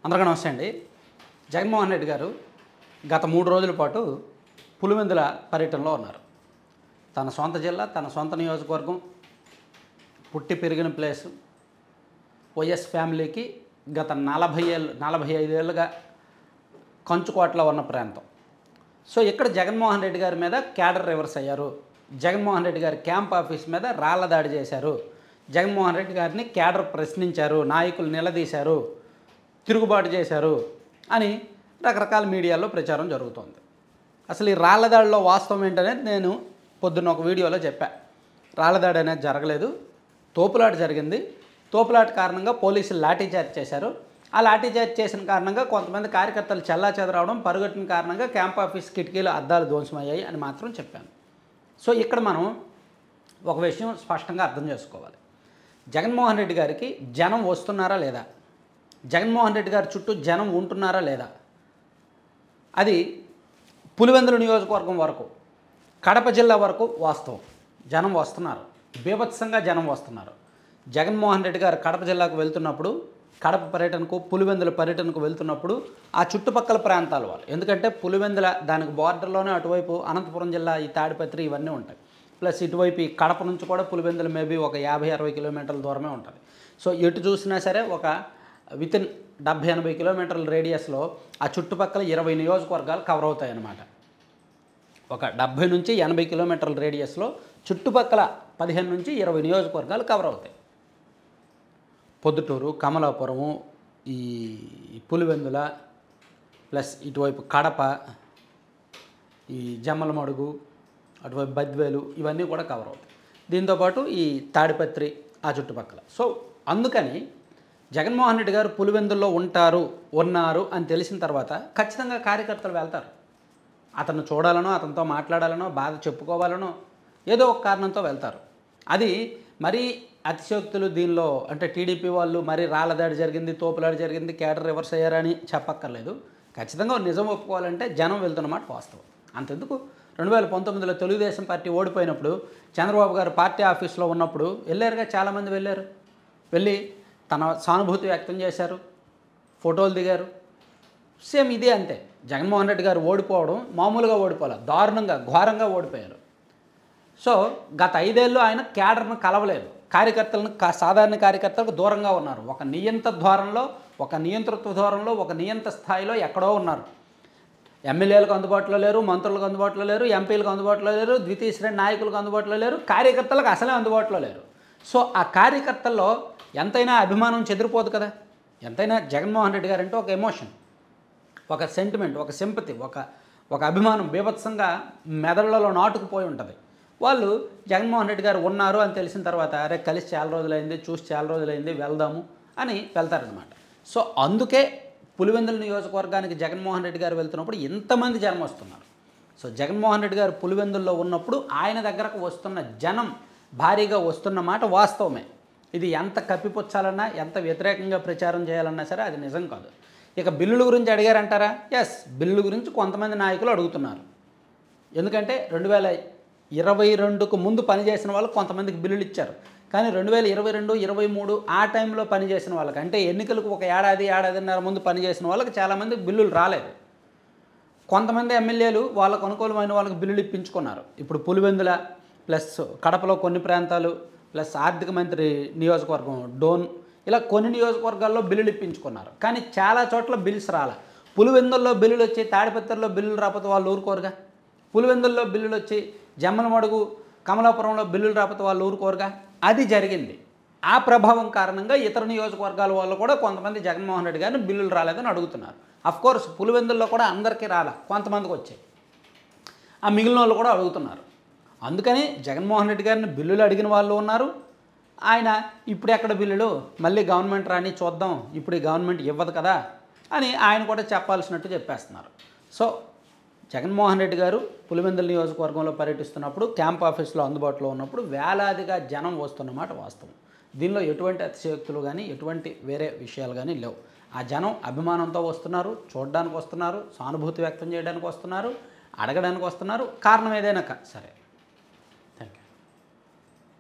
అందరికీ నమస్తే అండి. జగన్మోహన్ రెడ్డి గారు గత 3 రోజుల పాటు పులివెందుల పర్యటనలో ఉన్నారు. తన సొంత జిల్లా, తన సొంత నియోజకవర్గం, పుట్టి పెరిగిన ప్లేసు, వైఎస్ ఫ్యామిలీకి గత 45 ఏళ్ళుగా కంచుకోటలో ఉన్న ప్రాంతం. సో ఇక్కడ జగన్మోహన్ రెడ్డి గారి మీద క్యాడర్ రివర్స్ అయ్యారు. జగన్మోహన్ రెడ్డి గారి క్యాంప్ ఆఫీస్ మీద రాళ్ల దాడి చేశారు. జగన్మోహన్ రెడ్డి గారిని క్యాడర్ ప్రశ్నించారు, నాయకులు నిలదీశారు, తిరుగుబాటు చేశారు అని రకరకాల మీడియాలో ప్రచారం జరుగుతోంది. అసలు ఈ రాళ్ల దాడిలో వాస్తవం ఏంటనేది నేను పొద్దున్న ఒక వీడియోలో చెప్పా. రాళ్ల దాడి అనేది జరగలేదు, తోపులాట జరిగింది. తోపులాట కారణంగా పోలీసులు లాఠీచార్జ్ చేశారు. ఆ లాఠీచార్జ్ చేసిన కారణంగా కొంతమంది కార్యకర్తలు చెల్లాచెదరవడం, పరుగెట్టిన కారణంగా క్యాంప్ ఆఫీస్ కిటికీలు అద్దాలు ధ్వంసమయ్యాయి అని మాత్రం చెప్పాను. సో ఇక్కడ మనం ఒక విషయం స్పష్టంగా అర్థం చేసుకోవాలి. జగన్మోహన్ రెడ్డి గారికి జనం వస్తున్నారా లేదా, జగన్మోహన్ రెడ్డి గారి చుట్టూ జనం ఉంటున్నారా లేదా, అది పులివెందుల నియోజకవర్గం వరకు, కడప జిల్లా వరకు వాస్తవం. జనం వస్తున్నారు, బీభత్సంగా జనం వస్తున్నారు. జగన్మోహన్ రెడ్డి గారు కడప జిల్లాకు వెళ్తున్నప్పుడు, కడప పర్యటనకు, పులివెందుల పర్యటనకు వెళ్తున్నప్పుడు ఆ చుట్టుపక్కల ప్రాంతాల వాళ్ళు, ఎందుకంటే పులివెందుల దానికి బార్డర్లోనే అటువైపు అనంతపురం జిల్లా, ఈ తాడిపత్రి ఇవన్నీ ఉంటాయి. ప్లస్ ఇటువైపు ఈ కడప నుంచి కూడా పులివెందుల మేబీ ఒక 50-60 కిలోమీటర్ల దూరమే ఉంటుంది. సో ఎటు చూసినా సరే ఒక వితిన్ 70-80 కిలోమీటర్ల రేడియస్లో ఆ చుట్టుపక్కల 20 నియోజకవర్గాలు కవర్ అవుతాయి అన్నమాట. ఒక 70 నుంచి 80 కిలోమీటర్ల రేడియస్లో చుట్టుపక్కల 15 నుంచి 20 నియోజకవర్గాలు కవర్ అవుతాయి. పొద్దుటూరు, కమలాపురము, ఈ పులివెందుల, ప్లస్ ఇటువైపు కడప, ఈ జమ్మలమడుగు, అటువైపు బద్వేలు, ఇవన్నీ కూడా కవర్ అవుతాయి. దీంతోపాటు ఈ తాడిపత్రి ఆ చుట్టుపక్కల. సో అందుకని జగన్మోహన్ రెడ్డి గారు పులివెందుల్లో ఉన్నారు అని తెలిసిన తర్వాత ఖచ్చితంగా కార్యకర్తలు వెళ్తారు. అతను చూడాలనో, అతనితో మాట్లాడాలనో, బాధ చెప్పుకోవాలనో ఏదో ఒక కారణంతో వెళ్తారు. అది మరీ అతిశయోక్తులు దీనిలో, అంటే టీడీపీ వాళ్ళు మరీ రాళ్ల దాడి జరిగింది, తోపులాడి జరిగింది, క్యాడర్ రివర్స్ అయ్యారని చెప్పక్కర్లేదు. ఖచ్చితంగా నిజం ఒప్పుకోవాలంటే జనం వెళ్తున్నమాట వాస్తవం. అంతెందుకు 2019లో తెలుగుదేశం పార్టీ ఓడిపోయినప్పుడు చంద్రబాబు గారు పార్టీ ఆఫీస్లో ఉన్నప్పుడు వెళ్ళారుగా, చాలామంది వెళ్ళారు. వెళ్ళి తన సానుభూతి వ్యక్తం చేశారు, ఫోటోలు దిగారు. సేమ్ ఇదే అంతే. జగన్మోహన్ రెడ్డి గారు ఓడిపోవడం మామూలుగా ఓడిపోలే, దారుణంగా ఘోరంగా ఓడిపోయారు. సో గత 5 ఏళ్ళు ఆయన క్యాడర్ను కలవలేదు, కార్యకర్తలను సాధారణ కార్యకర్తలకు దూరంగా ఉన్నారు. ఒక నియంత ధోరణిలో, ఒక నియంతృత్వ ధోరణిలో, ఒక నియంత స్థాయిలో ఎక్కడో ఉన్నారు. ఎమ్మెల్యేలకు అందుబాటులో లేరు, మంత్రులకు అందుబాటులో లేరు, ఎంపీలకు అందుబాటులో లేరు, ద్వితీయ శ్రేణి నాయకులకు అందుబాటులో లేరు, కార్యకర్తలకు అసలే అందుబాటులో లేరు. సో ఆ కార్యకర్తల్లో ఎంతైనా అభిమానం చెదిరిపోదు కదా. ఎంతైనా జగన్మోహన్ రెడ్డి గారు అంటే ఒక ఎమోషన్, ఒక సెంటిమెంట్, ఒక సింపతి, ఒక అభిమానం బీభత్సంగా మెదళ్లలో నాటుకుపోయి ఉంటుంది. వాళ్ళు జగన్మోహన్ రెడ్డి గారు ఉన్నారు అని తెలిసిన తర్వాత అరే కలిసి చాలా రోజులైంది, చూసి చాలా రోజులైంది, వెళ్దాము అని వెళ్తారనమాట. సో అందుకే పులివెందుల నియోజకవర్గానికి జగన్మోహన్ రెడ్డి గారు వెళ్తున్నప్పుడు ఎంతమంది జనం వస్తున్నారు. సో జగన్మోహన్ రెడ్డి గారు పులివెందుల్లో ఉన్నప్పుడు ఆయన దగ్గరకు వస్తున్న జనం భారీగా వస్తున్న మాట వాస్తవమే. ఇది ఎంత కప్పిపుచ్చాలన్నా, ఎంత వ్యతిరేకంగా ప్రచారం చేయాలన్నా సరే అది నిజం కాదు. ఇక బిల్లుల గురించి అడిగారంటారా? ఎస్, బిల్లుల గురించి కొంతమంది నాయకులు అడుగుతున్నారు. ఎందుకంటే 2022కు ముందు పనిచేసిన వాళ్ళకు కొంతమందికి బిల్లులు ఇచ్చారు. కానీ 2022, 23 ఆ టైంలో పనిచేసిన వాళ్ళకి, అంటే ఎన్నికలకు ఒక ఏడాదిన్నర ముందు పనిచేసిన వాళ్ళకి చాలామంది బిల్లులు రాలేదు. కొంతమంది ఎమ్మెల్యేలు వాళ్ళకు అనుకూలమైన వాళ్ళకి బిల్లులు ఇప్పించుకున్నారు. ఇప్పుడు పులివెందుల ప్లస్ కడపలో కొన్ని ప్రాంతాలు, ప్లస్ ఆర్థిక మంత్రి నియోజకవర్గం డోన్, ఇలా కొన్ని నియోజకవర్గాల్లో బిల్లులు ఇప్పించుకున్నారు. కానీ చాలా చోట్ల బిల్స్ రాలే. పులివెందుల్లో బిల్లులు వచ్చి తాడిపత్రిలో బిల్లులు రాకపోతే వాళ్ళు ఊరుకోరుగా. పులివెందుల్లో బిల్లులు వచ్చి జమ్మలమడుగు, కమలాపురంలో బిల్లులు రాకపోతే వాళ్ళు ఊరుకోరుగా. అది జరిగింది. ఆ ప్రభావం కారణంగా ఇతర నియోజకవర్గాల వాళ్ళు కూడా కొంతమంది జగన్మోహన్ రెడ్డి గారిని బిల్లులు రాలేదని అడుగుతున్నారు. అఫ్కోర్స్ పులివెందుల్లో కూడా అందరికీ రాలే, కొంతమందికి వచ్చాయి. ఆ మిగిలిన వాళ్ళు కూడా అడుగుతున్నారు. అందుకని జగన్మోహన్ రెడ్డి గారిని బిల్లులు అడిగిన వాళ్ళు ఉన్నారు. ఆయన ఇప్పుడు ఎక్కడ బిల్లులు, మళ్ళీ గవర్నమెంట్ రాని చూద్దాం, ఇప్పుడు ఈ గవర్నమెంట్ ఇవ్వదు కదా అని ఆయన కూడా చెప్పాల్సినట్టు చెప్పేస్తున్నారు. సో జగన్మోహన్ రెడ్డి గారు పులివెందుల నియోజకవర్గంలో పర్యటిస్తున్నప్పుడు, క్యాంప్ ఆఫీస్లో అందుబాటులో ఉన్నప్పుడు వేలాదిగా జనం వస్తున్నమాట వాస్తవం. దీనిలో ఎటువంటి అతిశయోక్తులు కానీ, ఎటువంటి వేరే విషయాలు కానీ లేవు. ఆ జనం అభిమానంతో వస్తున్నారు, చూడడానికి వస్తున్నారు, సానుభూతి వ్యక్తం చేయడానికి వస్తున్నారు, అడగడానికి వస్తున్నారు. కారణం ఏదైనా సరే.